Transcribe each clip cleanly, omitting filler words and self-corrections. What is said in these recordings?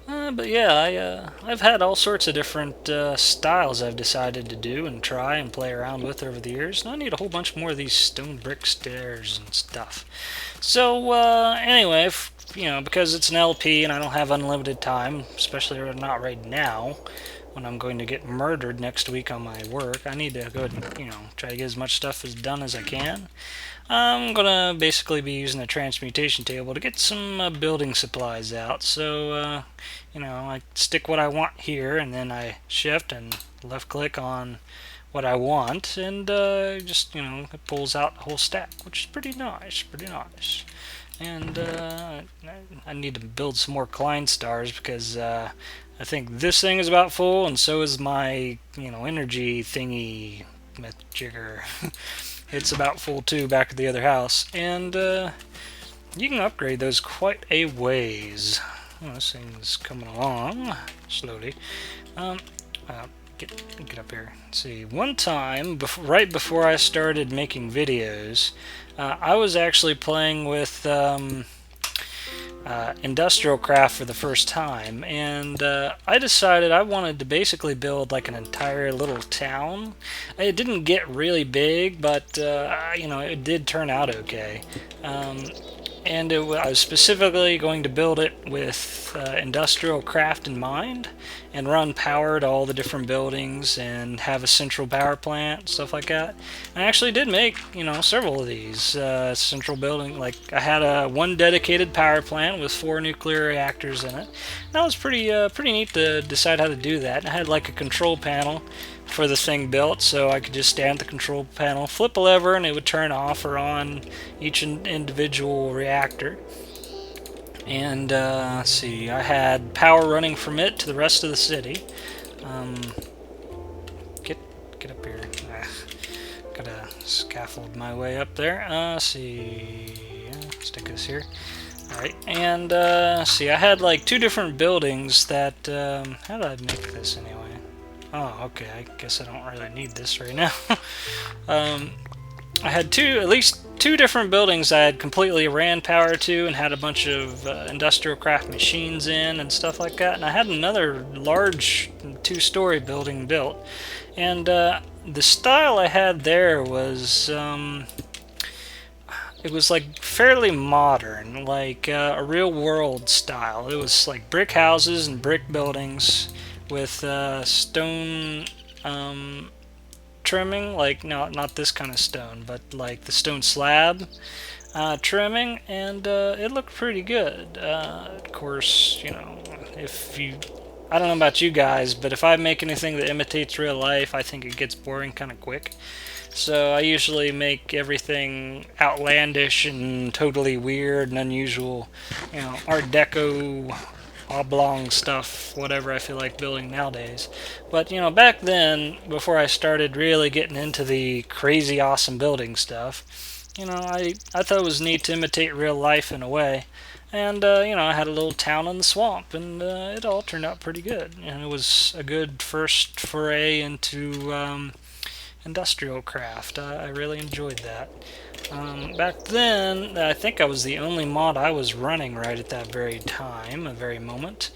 But yeah, I've had all sorts of different styles I've decided to do and try and play around with over the years. And I need a whole bunch more of these stone brick stairs and stuff. So anyway, because it's an LP and I don't have unlimited time, especially not right now, when I'm going to get murdered next week on my work, I need to go ahead and try to get as much stuff as done as I can. I'm gonna basically be using a transmutation table to get some building supplies out. So, I stick what I want here, and then I shift and left click on what I want, and just it pulls out the whole stack, which is pretty nice, pretty nice. And I need to build some more Klein stars because I think this thing is about full, and so is my energy thingy jigger. It's about full too back at the other house, and you can upgrade those quite a ways. Oh, this thing's coming along slowly. Um, uh, get up here. Let's see, one time, right before I started making videos, I was actually playing with industrial craft for the first time, and I decided I wanted to basically build like an entire little town. It didn't get really big, but it did turn out okay. And I was specifically going to build it with industrial craft in mind, and run power to all the different buildings, and have a central power plant, stuff like that. And I actually did make several of these central building. Like I had one dedicated power plant with 4 nuclear reactors in it. That was pretty neat to decide how to do that. And I had like a control panel for the thing built, so I could just stand at the control panel, flip a lever, and it would turn off or on each individual reactor. And let's see, I had power running from it to the rest of the city. Um, get up here. Gotta scaffold my way up there. Let's see, stick this here. Alright, and see, I had like 2 different buildings that, how did I make this anyway? Oh, okay, I guess I don't really need this right now. I had at least 2 different buildings I had completely ran power to and had a bunch of industrial craft machines in and stuff like that. And I had another large 2-story building built. And the style I had there was it was like fairly modern, like a real world style. It was like brick houses and brick buildings with stone trimming, like not this kind of stone, but like the stone slab trimming, and it looked pretty good. Of course, if you, I don't know about you guys, but if I make anything that imitates real life, I think it gets boring kind of quick. So I usually make everything outlandish and totally weird and unusual, Art Deco oblong stuff, whatever I feel like building nowadays. But back then, before I started really getting into the crazy awesome building stuff, I thought it was neat to imitate real life in a way. And I had a little town in the swamp, and it all turned out pretty good. And it was a good first foray into industrial craft. I really enjoyed that. Back then, I think I was the only mod I was running right at that very time, a very moment.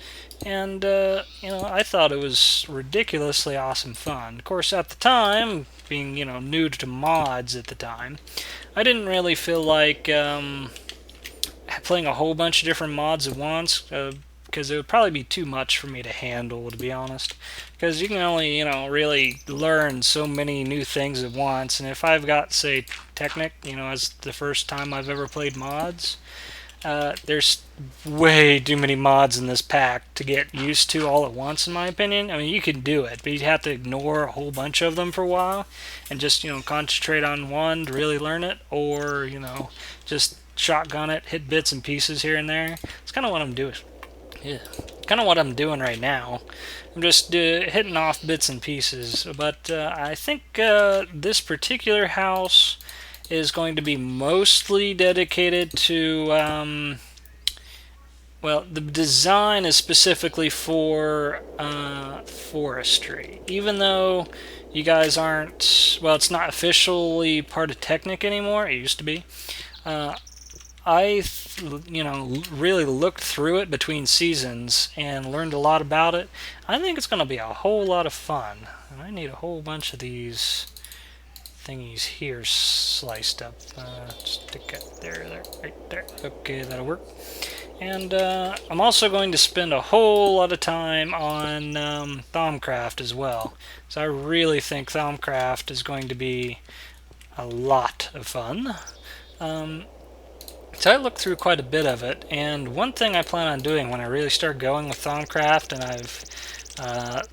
And, I thought it was ridiculously awesome fun. Of course, at the time, being, new to mods at the time, I didn't really feel like playing a whole bunch of different mods at once, because it would probably be too much for me to handle, to be honest. Because you can only, really learn so many new things at once. And if I've got, say, Technic, as the first time I've ever played mods, there's way too many mods in this pack to get used to all at once, in my opinion. I mean, you can do it, but you'd have to ignore a whole bunch of them for a while and just, concentrate on one to really learn it, or, just shotgun it, hit bits and pieces here and there. It's kind of what I'm doing. Yeah, kind of what I'm doing right now. I'm just hitting off bits and pieces. But I think this particular house is going to be mostly dedicated to, well, the design is specifically for forestry. Even though you guys aren't, well, it's not officially part of Technic anymore. It used to be. Uh, really looked through it between seasons and learned a lot about it. I think it's going to be a whole lot of fun. And I need a whole bunch of these thingies here sliced up. Stick it there, right there. Okay, that'll work. And I'm also going to spend a whole lot of time on Thaumcraft as well. So I really think Thaumcraft is going to be a lot of fun. So I looked through quite a bit of it, and one thing I plan on doing when I really start going with Thaumcraft, and I've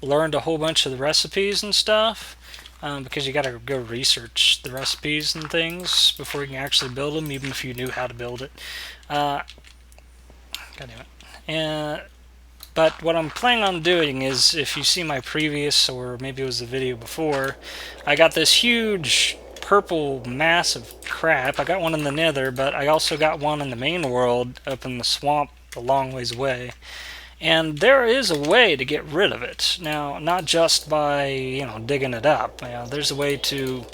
learned a whole bunch of the recipes and stuff, because you got to go research the recipes and things before you can actually build them, even if you knew how to build it. God damn it. But what I'm planning on doing is, if you see my previous, or maybe it was the video before, I got this huge purple mass of crap. I got one in the nether, but I also got one in the main world up in the swamp a long ways away. And there is a way to get rid of it. Now, not just by, digging it up. There's a way to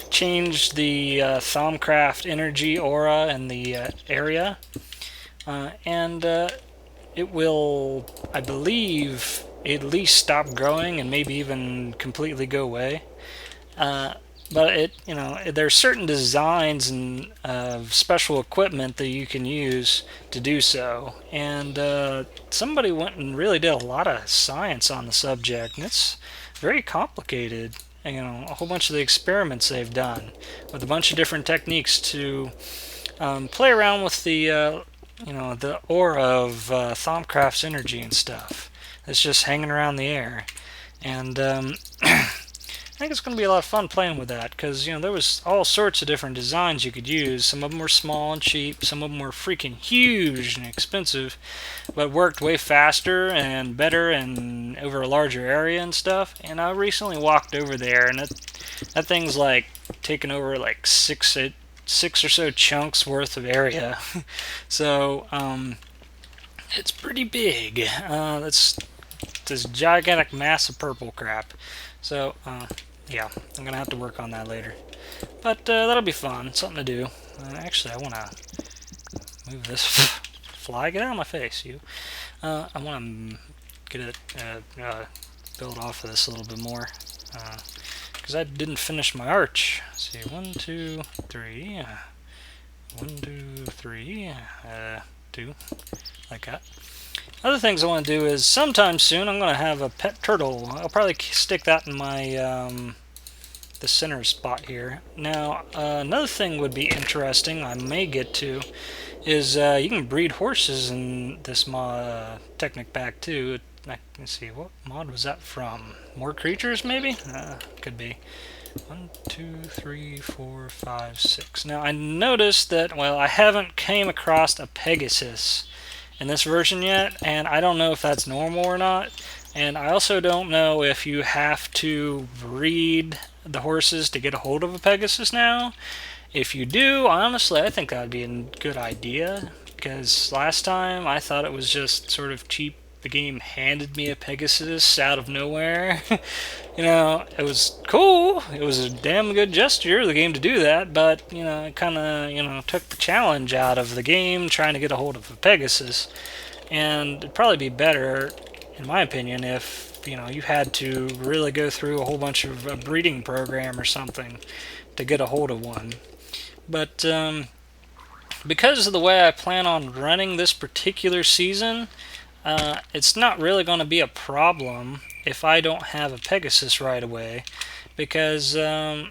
change the Thaumcraft energy aura in the area. And it will, I believe, at least stop growing and maybe even completely go away. But there's certain designs and special equipment that you can use to do so. And somebody went and really did a lot of science on the subject, and it's very complicated. A whole bunch of the experiments they've done with a bunch of different techniques to play around with the the aura of Thaumcraft's energy and stuff. It's just hanging around the air. And I think it's going to be a lot of fun playing with that, because there was all sorts of different designs you could use. Some of them were small and cheap, some of them were freaking huge and expensive, but worked way faster and better and over a larger area and stuff. And I recently walked over there, and that thing's like taking over like six or so chunks worth of area. So it's pretty big. That's this gigantic mass of purple crap. So yeah, I'm gonna have to work on that later, but that'll be fun, something to do. Actually, I want to move this fly. Get out of my face, you. I want to get it build off of this a little bit more, because I didn't finish my arch. Let's see, 1, 2, 3, 1, 2, 3, 2, like that. Other things I want to do is, sometime soon, I'm going to have a pet turtle. I'll probably stick that in my the center spot here. Now, another thing would be interesting, I may get to, is you can breed horses in this Technic pack too. Let's see, what mod was that from? More creatures, maybe? Could be. 1, 2, 3, 4, 5, 6. Now, I noticed that, well, I haven't came across a Pegasus in this version yet, and I don't know if that's normal or not. And I also don't know if you have to breed the horses to get a hold of a Pegasus now. If you do, honestly, I think that would be a good idea, because last time I thought it was just sort of cheap. The game handed me a Pegasus out of nowhere. It was cool. It was a damn good gesture of the game to do that, but, it kind of, took the challenge out of the game trying to get a hold of a Pegasus. And it'd probably be better, in my opinion, if, you had to really go through a whole bunch of a breeding program or something to get a hold of one. But, because of the way I plan on running this particular season, it's not really going to be a problem if I don't have a Pegasus right away, because I'm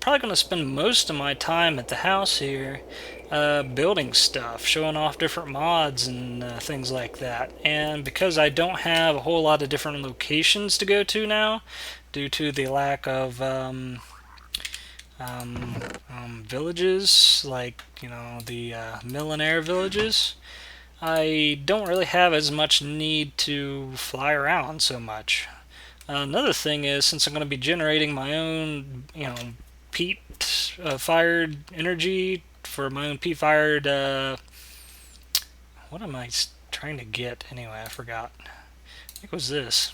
probably going to spend most of my time at the house here building stuff, showing off different mods and things like that. And because I don't have a whole lot of different locations to go to now, due to the lack of villages, like, the millionaire villages, I don't really have as much need to fly around so much. Another thing is, since I'm going to be generating my own, peat-fired energy for my own peat-fired, what am I trying to get? Anyway, I forgot. I think it was this.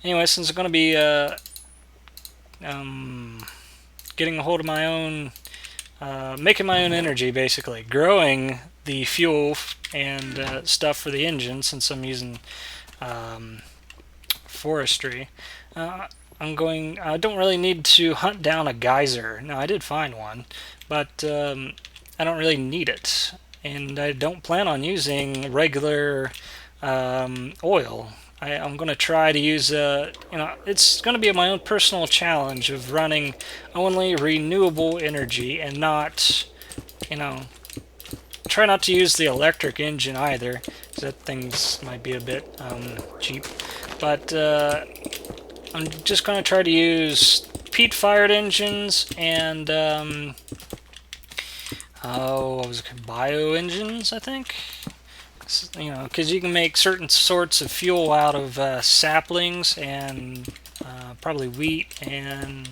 Anyway, since I'm going to be getting a hold of my own making my own energy, basically growing the fuel and stuff for the engine, since I'm using um, forestry. I don't really need to hunt down a geyser. No, I did find one, but I don't really need it, and I don't plan on using regular oil. I'm going to try to use it's going to be my own personal challenge of running only renewable energy and not, you know, try not to use the electric engine either, because that thing's might be a bit cheap. But I'm just going to try to use peat-fired engines and what was it, bio engines, I think. You know, because you can make certain sorts of fuel out of saplings and probably wheat, and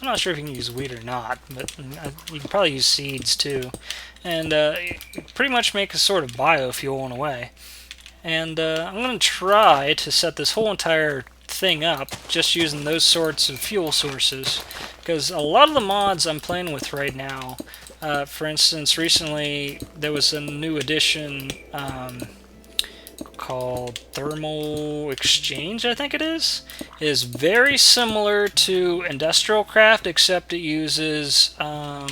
I'm not sure if you can use wheat or not, but you can probably use seeds too, and pretty much make a sort of biofuel in a way. And I'm going to try to set this whole entire thing up just using those sorts of fuel sources, because a lot of the mods I'm playing with right now, for instance, recently there was a new edition called Thermal Exchange, I think it is very similar to Industrial Craft, except it uses a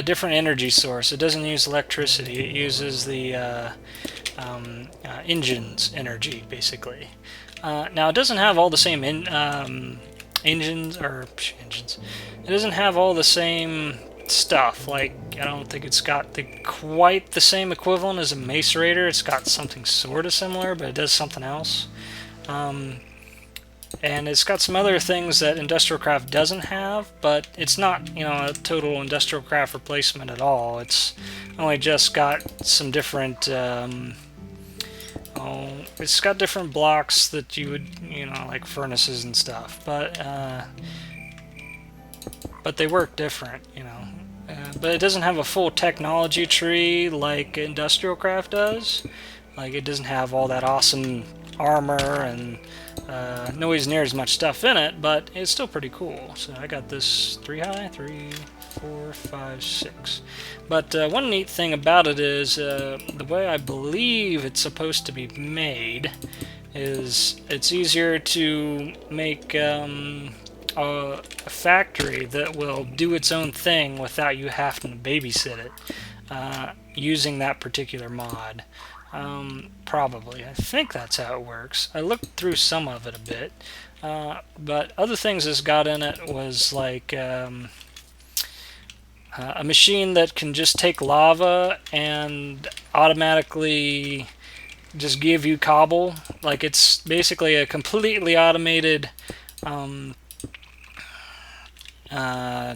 different energy source. It doesn't use electricity. It uses the engine's energy, basically. Now, it doesn't have all the same engines. It doesn't have all the same stuff. Like, I don't think it's got quite the same equivalent as a macerator. It's got something sort of similar, but it does something else. And it's got some other things that Industrial Craft doesn't have, but it's not, you know, a total Industrial Craft replacement at all. It's only just got some different, it's got different blocks that you would, you know, like furnaces and stuff, but they work different, you know. But it doesn't have a full technology tree like Industrial Craft does. Like, it doesn't have all that awesome armor and nowhere near as much stuff in it, but it's still pretty cool. So I got this 3 high, 3, 4, 5, 6. But one neat thing about it is the way I believe it's supposed to be made is it's easier to make a factory that will do its own thing without you having to babysit it using that particular mod. Probably. I think that's how it works. I looked through some of it a bit, but other things it's got in it was like a machine that can just take lava and automatically just give you cobble. Like, it's basically a completely automated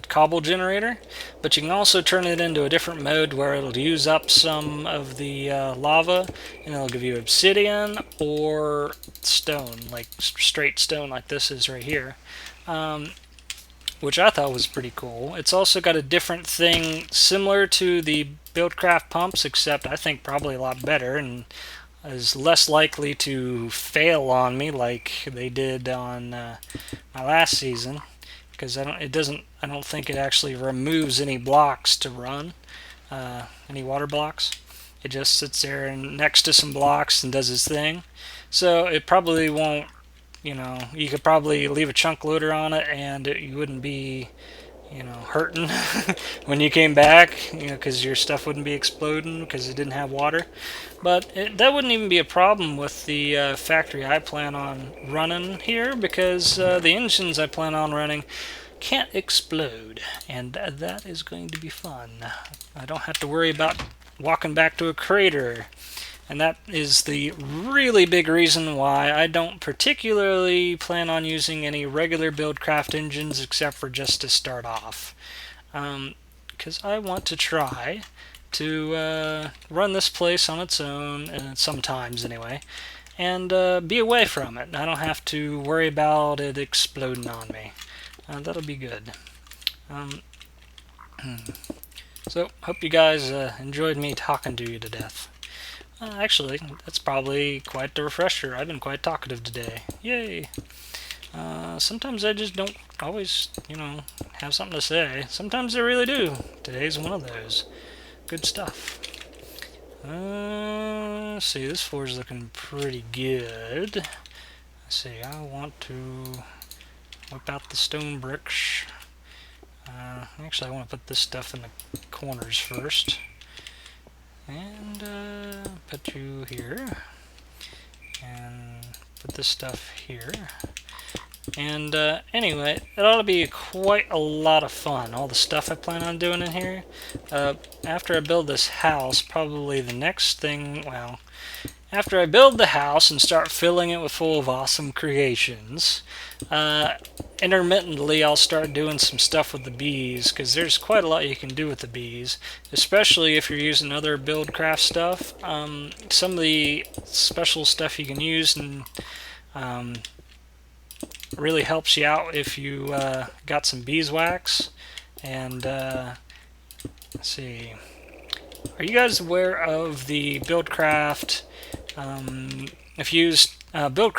cobble generator, but you can also turn it into a different mode where it'll use up some of the lava, and it'll give you obsidian or stone, like straight stone like this is right here, which I thought was pretty cool. It's also got a different thing similar to the Buildcraft pumps, except I think probably a lot better and is less likely to fail on me like they did on my last season. Because I don't think it actually removes any blocks to run, any water blocks. It just sits there and next to some blocks and does its thing. So it probably won't, you know, you could probably leave a chunk loader on it and you wouldn't be, you know, hurting when you came back, you know, because your stuff wouldn't be exploding because it didn't have water. But that wouldn't even be a problem with the factory I plan on running here, because the engines I plan on running can't explode, and that is going to be fun. I don't have to worry about walking back to a crater, and that is the really big reason why I don't particularly plan on using any regular Buildcraft engines except for just to start off, because I want to try to run this place on its own, and sometimes anyway, and be away from it. I don't have to worry about it exploding on me. That'll be good. So, hope you guys enjoyed me talking to you to death. Actually, that's probably quite the refresher. I've been quite talkative today. Yay! Sometimes I just don't always, have something to say. Sometimes I really do. Today's one of those. Good stuff. Let's see, this floor's looking pretty good. Let's see, I want to whip out the stone bricks. Actually, I want to put this stuff in the corners first. And put you here. And put this stuff here. And anyway, it ought to be quite a lot of fun, all the stuff I plan on doing in here. After I build this house, probably the next thing, well, after I build the house and start filling it with full of awesome creations, intermittently I'll start doing some stuff with the bees, because there's quite a lot you can do with the bees, especially if you're using other buildcraft stuff. Some of the special stuff you can use and really helps you out if you got some beeswax. And let's see, are you guys aware of the buildcraft? If you use industrial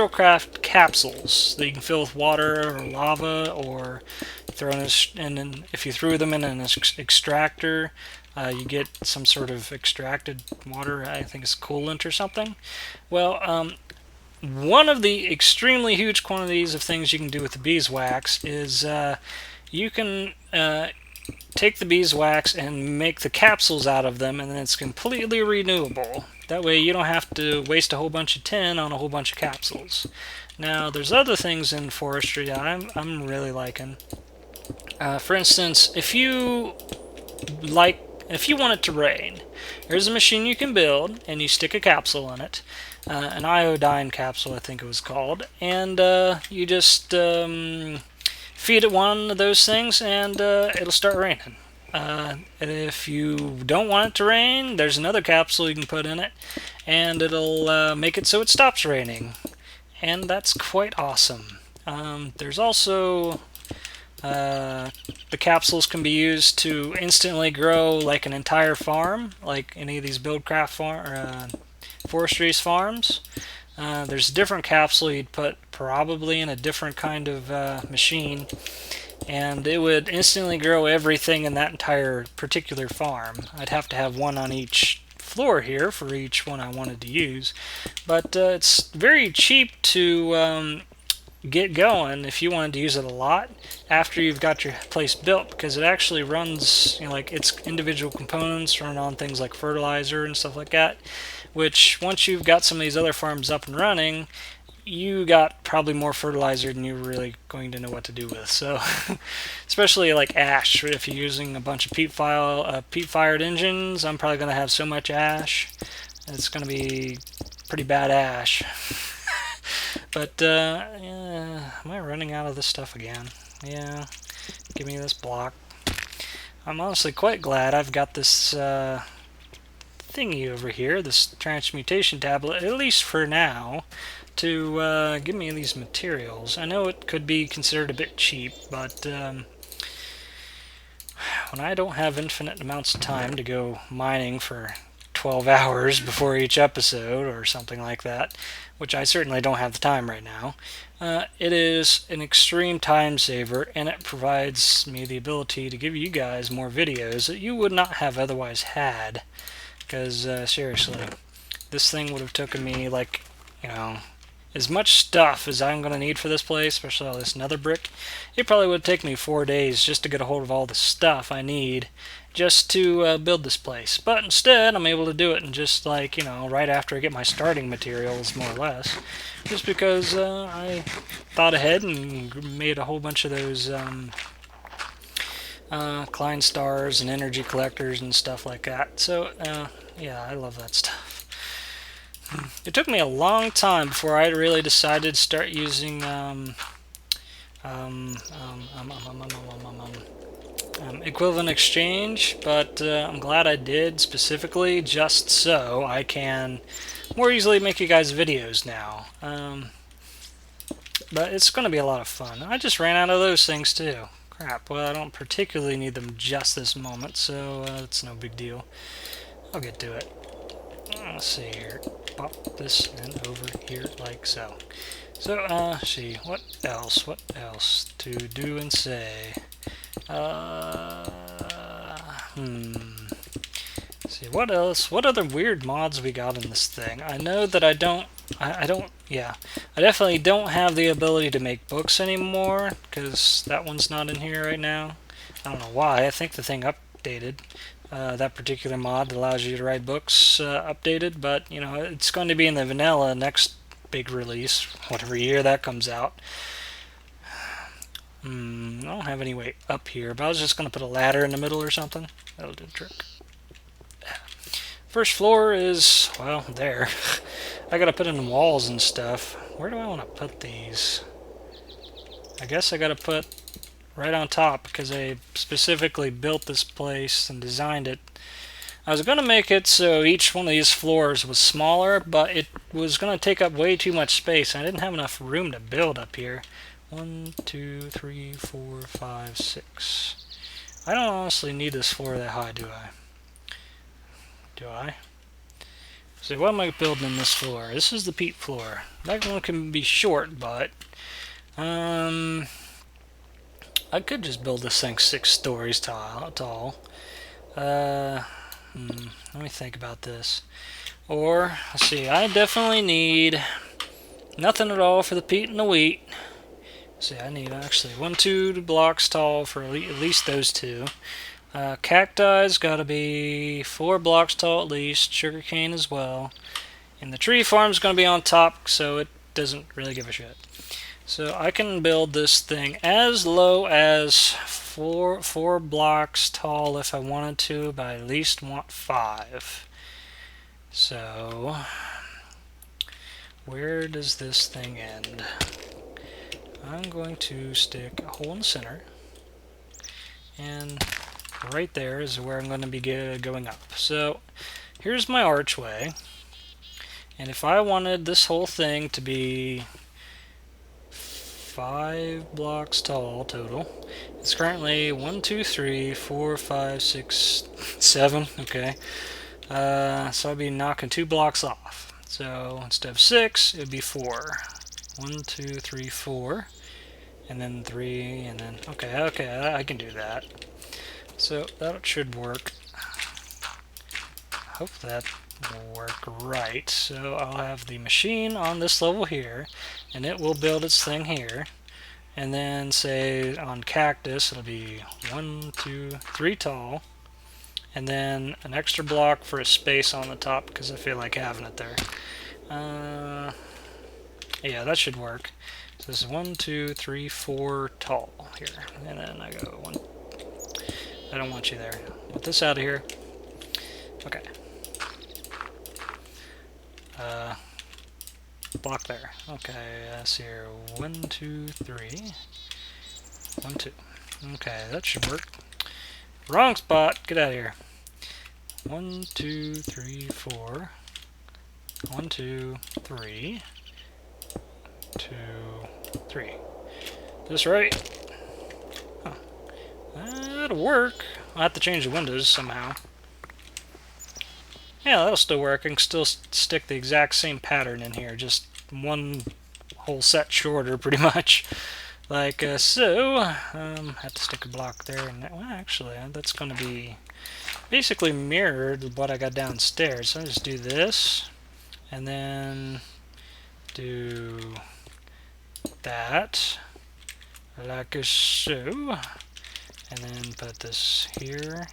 craft capsules that you can fill with water or lava, or throw in and then if you threw them in an extractor, you get some sort of extracted water. I think it's coolant or something. Well, one of the extremely huge quantities of things you can do with the beeswax is you can take the beeswax and make the capsules out of them, and then it's completely renewable. That way you don't have to waste a whole bunch of tin on a whole bunch of capsules. Now, there's other things in forestry that I'm really liking. For instance, if you want it to rain, there's a machine you can build, and you stick a capsule in it. An iodine capsule, I think it was called, and you just feed it one of those things, and it'll start raining. And if you don't want it to rain, there's another capsule you can put in it, and it'll make it so it stops raining. And that's quite awesome. There's also the capsules can be used to instantly grow like an entire farm, like any of these buildcraft forestry's farms. There's a different capsule you'd put probably in a different kind of machine, and it would instantly grow everything in that entire particular farm. I'd have to have one on each floor here for each one I wanted to use, but it's very cheap to get going if you wanted to use it a lot after you've got your place built, because it actually runs, like its individual components run on things like fertilizer and stuff like that, which once you've got some of these other farms up and running, you got probably more fertilizer than you're really going to know what to do with. So especially like ash, if you're using a bunch of peat-fired engines, I'm probably going to have so much ash, it's going to be pretty bad ash. But yeah, am I running out of this stuff again? Yeah, give me this block. I'm honestly quite glad I've got this thingy over here, this transmutation tablet, at least for now, to give me these materials. I know it could be considered a bit cheap, but when I don't have infinite amounts of time to go mining for 12 hours before each episode or something like that, which I certainly don't have the time right now, it is an extreme time saver, and it provides me the ability to give you guys more videos that you would not have otherwise had. Because seriously, this thing would have taken me like, as much stuff as I'm going to need for this place, especially all this nether brick, it probably would take me 4 days just to get a hold of all the stuff I need just to build this place. But instead, I'm able to do it in just like, right after I get my starting materials, more or less. Just because I thought ahead and made a whole bunch of those Klein stars and energy collectors and stuff like that. So, yeah, I love that stuff. It took me a long time before I really decided to start using equivalent exchange, but I'm glad I did, specifically just so I can more easily make you guys videos now. But it's going to be a lot of fun. I just ran out of those things too. Crap, well, I don't particularly need them just this moment, so it's no big deal. I'll get to it. Let's see here. Pop this in over here like so. So, see, what else? What else to do and say? See, what else? What other weird mods we got in this thing? I know that I definitely don't have the ability to make books anymore, because that one's not in here right now. I don't know why. I think the thing updated. That particular mod that allows you to write books updated, but, you know, it's going to be in the vanilla next big release, whatever year that comes out. I don't have any way up here, but I was just going to put a ladder in the middle or something. That'll do the trick. First floor is, well, there. I gotta put in walls and stuff. Where do I want to put these? I guess I gotta put right on top because I specifically built this place and designed it. I was gonna make it so each one of these floors was smaller, but it was gonna take up way too much space. I didn't have enough room to build up here. 1, 2, 3, 4, 5, 6. I don't honestly need this floor that high, do I? Do I? So what am I building in this floor? This is the peat floor. That one can be short, but I could just build this thing 6 stories tall. Let me think about this. Or, let's see, I definitely need nothing at all for the peat and the wheat. See, I need actually 1, 2 blocks tall for at least those 2. Cacti's got to be 4 blocks tall at least, sugarcane as well. And the tree farm's going to be on top, so it doesn't really give a shit. So I can build this thing as low as 4 blocks tall if I wanted to, but I at least want 5. So, where does this thing end? I'm going to stick a hole in the center, and right there is where I'm going to be going up. So here's my archway, and if I wanted this whole thing to be 5 blocks tall total, it's currently 1, 2, 3, 4, 5, 6, 7. Okay, so I'd be knocking 2 blocks off. So instead of 6, it would be 4. 1, 2, 3, 4, and then 3, and then okay, I can do that. So that should work. Hope that will work right. So I'll have the machine on this level here, and it will build its thing here. And then say on cactus it'll be 1, 2, 3 tall, and then an extra block for a space on the top because I feel like having it there. Yeah, that should work. So this is 1, 2, 3, 4 tall here, and then I go 1. I don't want you there. Put this out of here. Okay. Block there. Okay, let's see here. 1, 2, 3. 1, 2. Okay, that should work. Wrong spot. Get out of here. 1, 2, 3, 4. 1, 2, 3. 2, 3. This right? Huh. That'll work. I'll have to change the windows somehow. Yeah, that'll still work. I can still stick the exact same pattern in here, just one whole set shorter, pretty much. Like so. Have to stick a block there, and well, actually, that's going to be basically mirrored what I got downstairs. So I just do this, and then do that, like so, and then put this here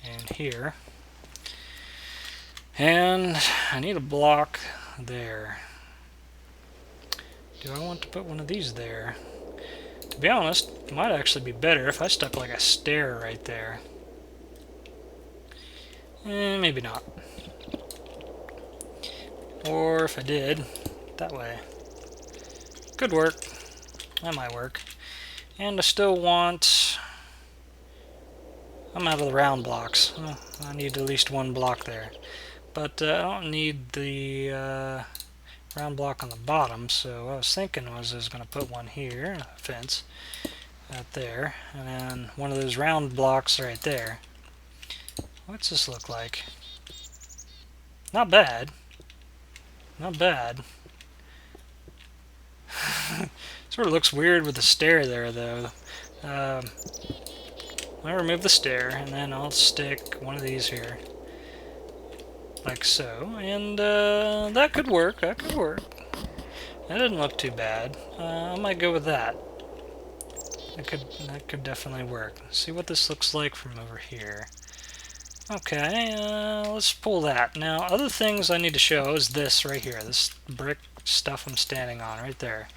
and here. And I need a block there. Do I want to put one of these there? To be honest, it might actually be better if I stuck like a stair right there. Maybe not. Or if I did, that way. Could work. That might work. And I still want... I'm out of the round blocks. Oh, I need at least 1 block there. But I don't need the round block on the bottom, so what I was thinking was I was going to put one here, a fence, out there, and then one of those round blocks right there. What's this look like? Not bad. Not bad. Sort of looks weird with the stair there, though. I'll remove the stair, and then I'll stick one of these here. Like so. And that could work. That could work. That didn't look too bad. I might go with that. That could definitely work. Let's see what this looks like from over here. Okay, let's pull that. Now, other things I need to show is this right here. This brick stuff I'm standing on right there.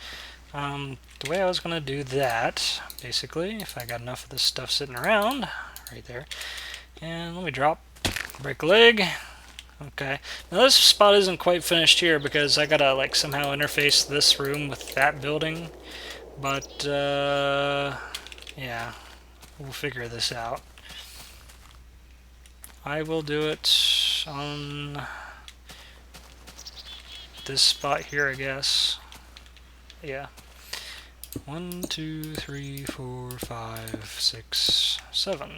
The way I was going to do that, basically, if I got enough of this stuff sitting around, right there, and let me drop, break a leg. Okay, now this spot isn't quite finished here because I gotta like somehow interface this room with that building, but yeah, we'll figure this out. I will do it on this spot here, I guess. Yeah. 1, 2, 3, 4, 5, 6, 7.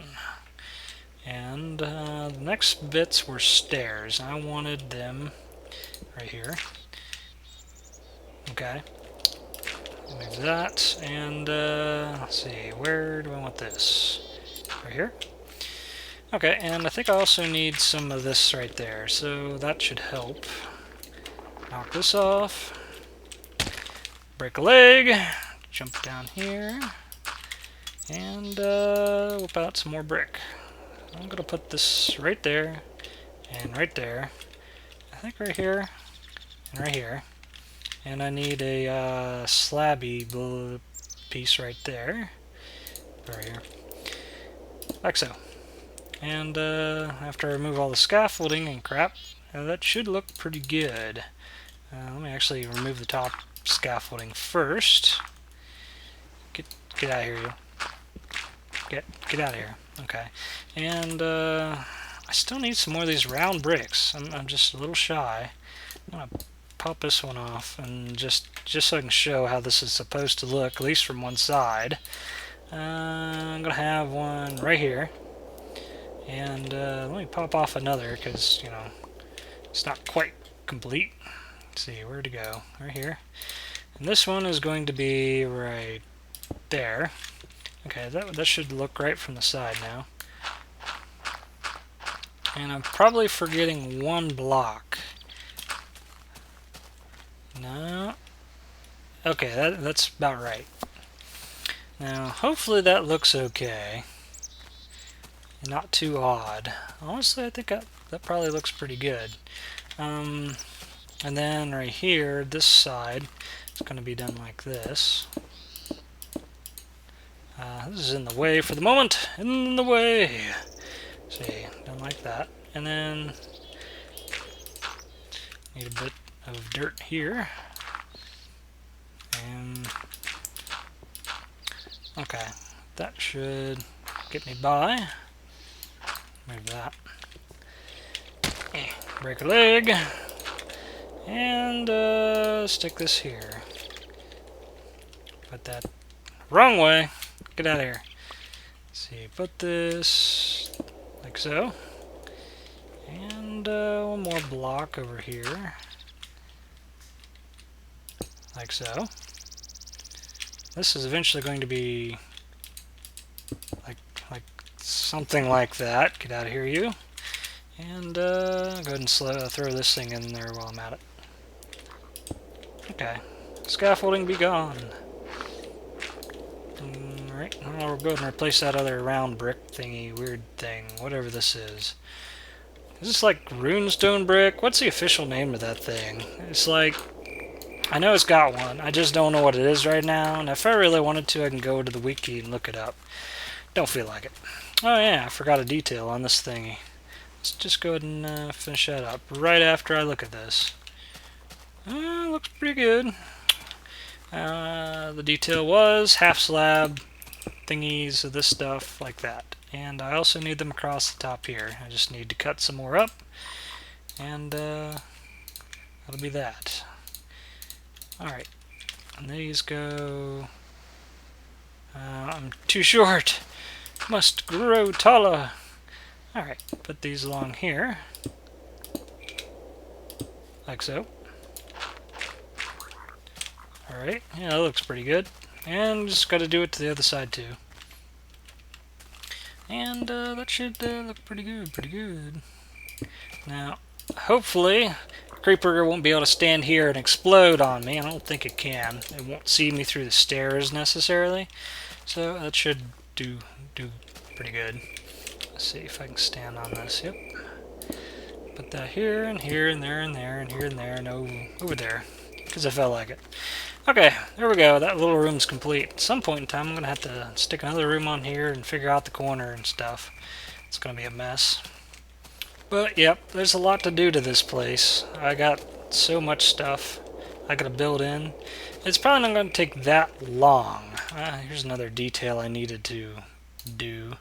And the next bits were stairs. I wanted them right here. Okay. Move that. And let's see, where do I want this? Right here? Okay, and I think I also need some of this right there, so that should help. Knock this off. Break a leg. Jump down here. And whip out some more brick. I'm going to put this right there, and right there. I think right here, and right here. And I need a slabby piece right there. Right here. Like so. And after I remove all the scaffolding and crap, that should look pretty good. Let me actually remove the top scaffolding first. Get out of here, you. Get out of here. Okay. And I still need some more of these round bricks. I'm just a little shy. I'm gonna pop this one off, and just so I can show how this is supposed to look, at least from one side. I'm gonna have one right here. And let me pop off another, because, you know, it's not quite complete. Let's see, where to go? Right here. And this one is going to be right there. Okay, that should look right from the side now. And I'm probably forgetting one block. No. Okay, that's about right. Now, hopefully that looks okay. Not too odd. Honestly, I think that probably looks pretty good. And then right here, this side, it's going to be done like this. This is in the way for the moment. In the way. See, done like that. And then need a bit of dirt here. And okay, that should get me by. Move that. Break a leg. And stick this here. Put that wrong way. Get out of here. Let's see, put this like so. And one more block over here. Like so. This is eventually going to be like something like that. Get out of here, you. And go ahead and throw this thing in there while I'm at it. Okay. Scaffolding be gone. Alright, I'll go ahead and replace that other round brick thingy, weird thing, whatever this is. Is this like runestone brick? What's the official name of that thing? It's like, I know it's got one, I just don't know what it is right now, and if I really wanted to, I can go to the wiki and look it up. Don't feel like it. Oh yeah, I forgot a detail on this thingy. Let's just go ahead and finish that up right after I look at this. Looks pretty good. The detail was half slab thingies of this stuff like that. And I also need them across the top here. I just need to cut some more up. And that'll be that. Alright. And these go... I'm too short. Must grow taller. Alright, put these along here. like so. Alright, yeah, that looks pretty good. And just got to do it to the other side too. And that should look pretty good. Now, hopefully, Creeper won't be able to stand here and explode on me. I don't think it can. It won't see me through the stairs necessarily. So that should do pretty good. Let's see if I can stand on this. Yep. Put that here and here and there and there and here and there and over there, because I felt like it. Okay, there we go. That little room's complete. At some point in time, I'm going to have to stick another room on here and figure out the corner and stuff. It's going to be a mess. But, yep, there's a lot to do to this place. I got so much stuff I got to build in. It's probably not going to take that long. Here's another detail I needed to do.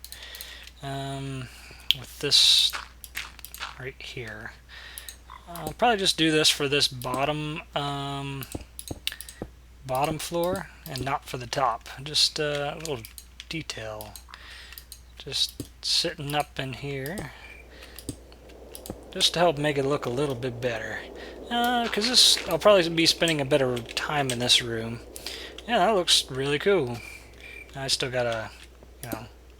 With this right here. I'll probably just do this for this bottom floor and not for the top. Just a little detail. Just sitting up in here. Just to help make it look a little bit better. Because I'll probably be spending a bit of time in this room. Yeah, that looks really cool. I still gotta,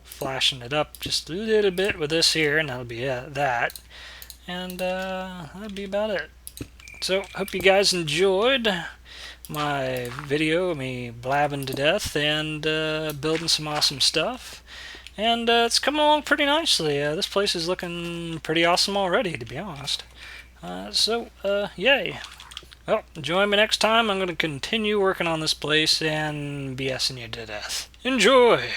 flashing it up just a little bit with this here, and that'll be that. And that'll be about it. So, hope you guys enjoyed my video, me blabbing to death and building some awesome stuff. And it's coming along pretty nicely. This place is looking pretty awesome already, to be honest. Yay. Well, join me next time. I'm going to continue working on this place and BSing you to death. Enjoy!